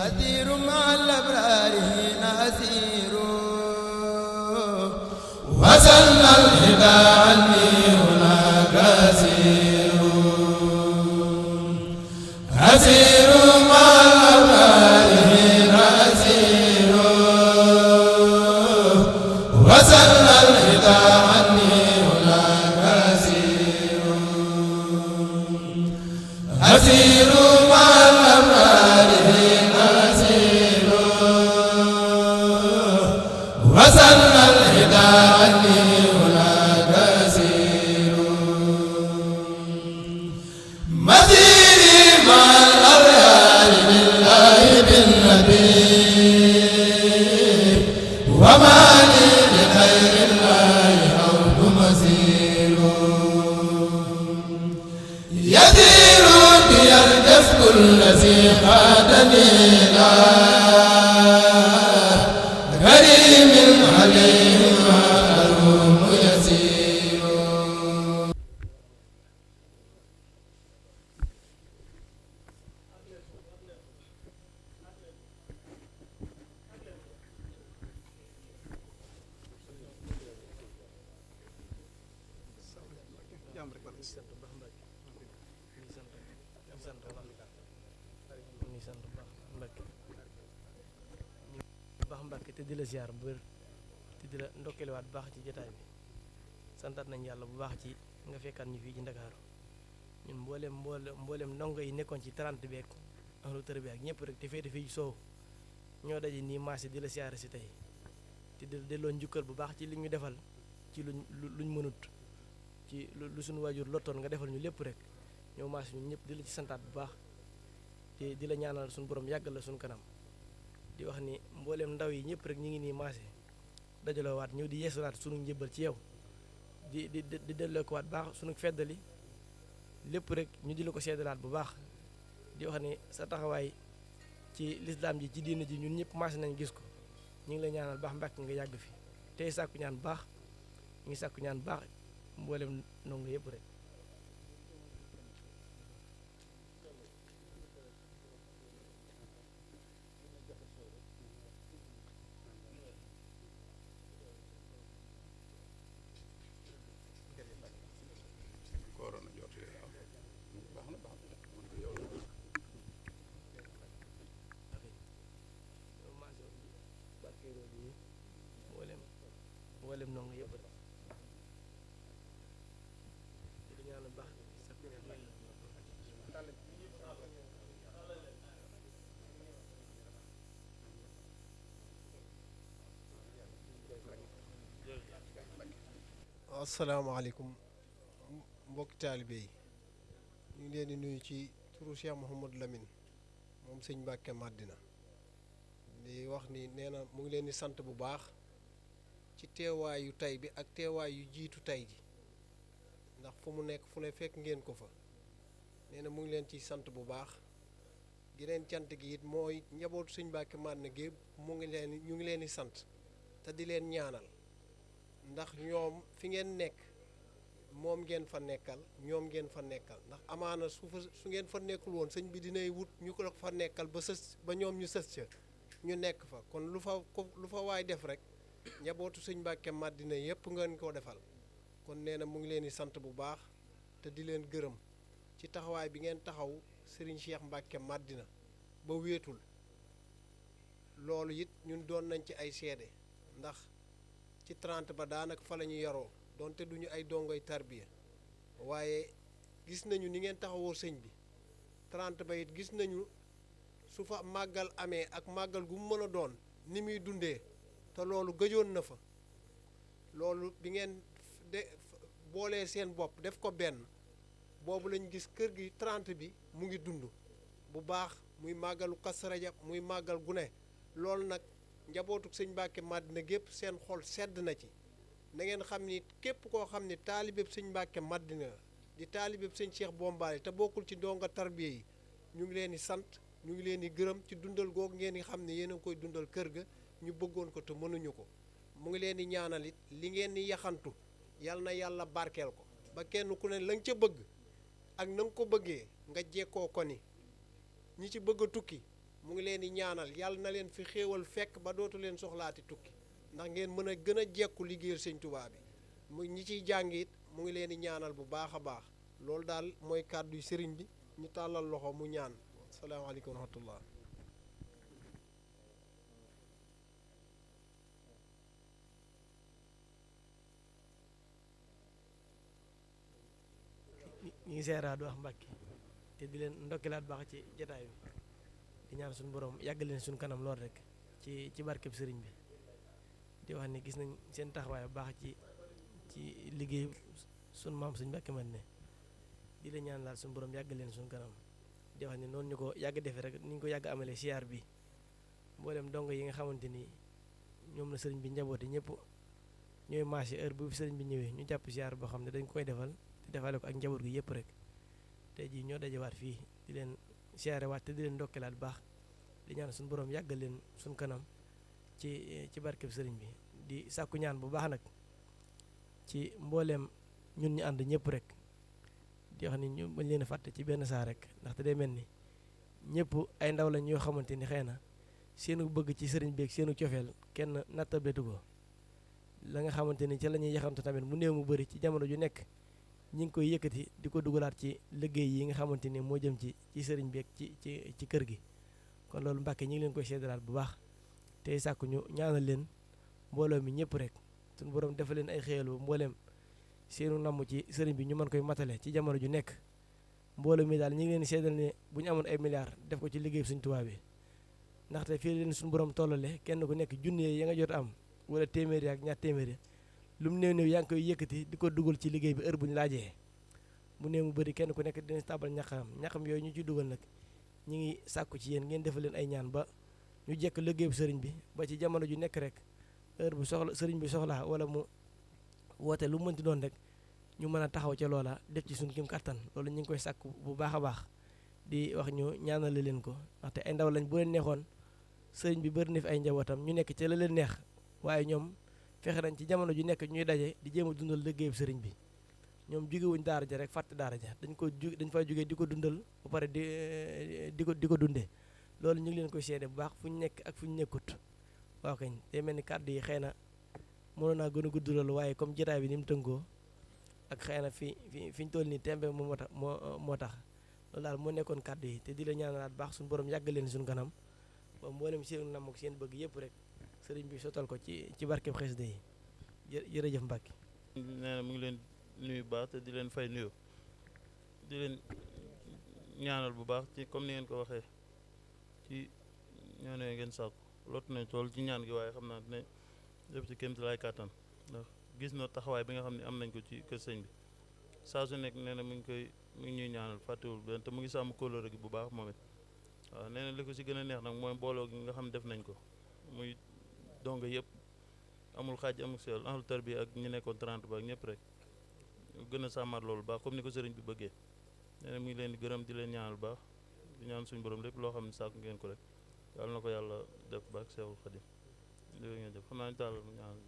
أسير مع الأبرار أسير وسن الهدى عني هناك أسير أسير مع الأبرار أسير وسن الهدى عني هناك أسير أسير مع الأبرار أسير وسن الهدى عني هناك أسير مسيري مع الأبرار بالله بالنبي وما لي لغير الله عود مسير يسير بي الجسد الذي قادني إلى كريم عليه ما أروم يسير baax Mbàkke te di la ziar bu wér te di la ndokkeeliwaat bu baax ci jotaay bi santaat nañ yàlla bu baax ci nga fekkaat ñu fii ci Ndakaaru ñun mboolem ndongo yi nekkoon ci 30 beeg ahlu tër bi ak ñëpp rek te féete fii soow ñoo daje nii maase di la ziar si tey te di delloo njukkal bu baax ci li ñu defal ci luñ mënut ci lu suñu waajur lottoon nga defal ñu lépp rek ñëw maase ñun ñëpp di la ci santaat bu baax te di la ñaanal suñu borom yàggal la suñu kanam di wax ni mbooleem ndaw yi ñëpp rek ñu ngi nii maase dajaloo waat ñëw di yeesalaat sunu njëbbal ci yow di delloo ko waat baax sunu feddali lépp rek ñu di la ko seddalaat bu baax di wax ni sa taxawaay ci lislaam ji ci diina ji ñun ñëpp maase nañ gis ko ñu ngi la ñaanal baax Mbàkke nga yàgg fi tey sàkku ñaan baax ñu ngi sàkku ñaan baax mbooleem ndongo yëpp rek mboolem ndongo yëpp rek di ñaan baax asalaamaaleykum mbokki taalibe yi ñu ngi leen di nuyu ci turu Cheikh Mouhamadou Lamine moom sëñ Mbàkke Madina di wax ni nee na mu ngi leen di sant bu baax ci teewaayu tey bi ak teewaay yu jiitu tey ji ndax fu mu nekk fu ne fekk ngeen ko fa nee na mu ngi leen ciy sant bu baax geneen cant gi it mooy njabootu sëñ Mbàkke Madina gépp ñu ngi leen di sant te di leen ñaanal ndax ñoom fi ngeen nekk moom ngeen fa nekkal ñoom ngeen fa nekkal ndax amaana su ngeen fa nekkul woon sëñ bi dinay wut ñu ko fa nekkal ba ñoom ñu sës ca ñu nekk fa kon lu fa waay def rek njabootu sëñ Mbàkke Madina yëpp ngeen ko defal kon nee na mu ngi leen di sant bu baax te di leen gërëm ci taxawaay bi ngeen taxaw Serigne Cheikh Mbàkke Madina ba wéetul loolu it ñun doon nañ ci ay seede ndax ci 30 ba daanaka fa la ñu yaroo donte duñu ay dongoy tarbiya waaye gis nañu ni ngeen taxawoo sëñ bi 30 ba it gis nañu su fa màggal amee ak màggal gu mu mën a doon ni muy dundee te loolu gëjoon na fa loolu bi ngeen boolee seen bopp def ko benn boobu lañ gis kër gi 30 bi mu ngi dund bu baax muy màggalu Kazu Rajab muy màggal gu ne loolu nag njabootu sëñ Mbàkke Madina gépp seen xol sedd na ci na ngeen xam ni képp koo xam ni taalibeb sëñ Mbàkke Madina di taalibeb sëñ Cheikh Bombali te bokkul ci ndonga tarbiya yi ñu ngi leen di sant ñu ngi leen di gërëm ci dundal googu ngeen di xam ne yéen a ngi koy dundal kër ga ñu bëggoon ko te mënuñu ko mu ngi leen di ñaanal it li ngeen di yaxantu yal na yàlla barkeel ko ba kenn ku ne la nga ca bëgg ak na nga ko bëggee nga jekkoo ko ni ñi ci bëgg a tukki mu ngi leen di ñaanal yàlla na leen fi xéewal fekk ba dootu leen soxlaati tukki ndax ngeen mën a gën a jekku liggéeyal sëñ Tuubaa bi mu ñi ciy jàng it mu ngi leen di ñaanal bu baax a baax loolu daal mooy kàddu sëriñ bi ñu tàllal loxo mu ñaan asalaamaaleykum wa rahmatullah. ñu ngi seeraat wax Mbàkke te di leen ndokkilaat baax ci jataay bi di ñaan suñu borom yàgg leen suñu kanam lool rek ci barkeb sëriñ bi di wax ne gis nañ seen taxawaay bu baax ci liggéey suñu maam suñu Mbàkke man ne di la ñaan laal suñu borom yàgg leen suñu kanam di wax ne noonu ñu ko yàgg defee rek ni ñu ko yàgg amalee siyaar bi mboolem dong yi nga xamante ni ñoom la sëriñ bi njaboote ñëpp ñooy marché heure bu fi sëriñ bi ñëwee ñu jàpp siyaar boo xam ne dañ koy defal te defale ko ak njaboot gi yëpp rek tey jii ñoo dajewaat fii di leen siyaare waat te di leen ndokkeelaat baax di ñaan suñu borom yàggal leen suñu kanam ci barkeb sëriñ bi di sàkku ñaan bu baax nag ci mbooleem ñun ñu ànd ñëpp rek di wax ni ñu bañ leen a fàtte ci benn saa rek ndaxte day mel ni ñëpp ay ndaw lañ yoo xamante ni xëy na seenu bëgg ci sëriñ bi ak seenu cofeel kenn nattabetu ko la nga xamante ni ci la ñuy yaxantu tamit mu néew mu bëri ci jamono ju nekk ñi ngi koy yëkkati di ko dugalaat ci liggéey yi nga xamante ni moo jëm ci sëriñ bi ak ci kër gi kon loolu Mbàkke ñi ngi leen koy seedalaat bu baax tey sàkku ñu ñaanal leen mbooloo mi ñëpp rek suñu borom defal leen ay xéewal bu mbooleem seenu namm ci sëriñ bi ñu mën koy matale ci jamono ju nekk mbooloo mi daal ñi ngi leen di seedal ne bu ñu amoon ay milliards def ko ci liggéey Sëriñ Tuubaa bi ndaxte fii leen suñu borom tollale kenn ku nekk junne ya nga jot am wala téeméeri ak ñaar téeméeri lu mu néew néew yaa ngi koy yëkkati di ko dugal ci liggéey bi heure bu ñu laajee mu néew mu bëri kenn ku nekk dina tabal ñaxam yooyu ñu ci dugal nag ñi ngi sàkku ci yéen ngeen defal leen ay ñaan ba ñu jekk liggéey bu sëriñ bi ba ci jamono ju nekk rek heure bu soxla sëriñ bi soxlaa wala mu woote lu mu mënti doon rek ñu mën a taxaw ca loola def ci suñu kim kattan loolu ñu ngi koy sàkku bu baax a baax di wax ñu ñaanale leen ko ndaxte ay ndaw lañ bu leen neexoon sëriñ bi bëri na fi ay njabootam ñu nekk ca la leen neex waaye ñoom fexe nañ ci jamono ju nekk ñuy daje di jéem a dundal liggéeyu sëriñ bi ñoom jugewuñ daara ja rek fàtte daara ja dañ fay jógee di ko dundal ba pare di ko dundee loolu ñu ngi leen koy seede bu baax fu ñu nekk ak fu ñu nekkut waaw kañ day mel ni kàddu yi xëy na mënoon naa gën a gudd loolu waaye comme jotaay bi ni mu tënkoo ak xëy na fi ñu toll nii tembe moo tax loolu daal moo nekkoon kàddu yi te di la ñaanalaat baax suñu borom yàggal leen suñu kanam ba mboolem seen nam ak seen bëgg yëpp rek sëriñ bi sotal ko ci barkeb xasida yi jërëjëf Mbàkke. nee na mu ngi leen nuyu baax te di leen fay nuyu di leen ñaanal bu baax ci comme ni ngeen ko waxee ci ñaan yooyu ngeen sàkku lot nañ tool ci ñaan gi waaye xam naa ne def ci kéemti laay kàttan ndax gis na taxawaay bi nga xam ne am nañ ko ci kër sëñ bi saa su nekk nee na mi ngi ñuy ñaanal fàttewul benn te mu ngi sàmm kóllëre gi bu baax moom it waaw nee na li ko si gën a neex nag mooy mbooloo gi nga xam def nañ ko muy donga yëpp amul xaaj amul seel ahlu tarbiya ak ñi nekkoon 30 ba ak ñëpp rek gën a sàmmaat loolu baax comme ni ko sëriñ bi bëggee nee na mi ngi leen di gërëm di leen ñaanal baax di ñaan suñu borom lépp loo xam ne sàkku ngeen ko rek yàlla na ko yàlla def baax Seexul Xadim li ngeen def xam naa ñu tàllal mu ñaanal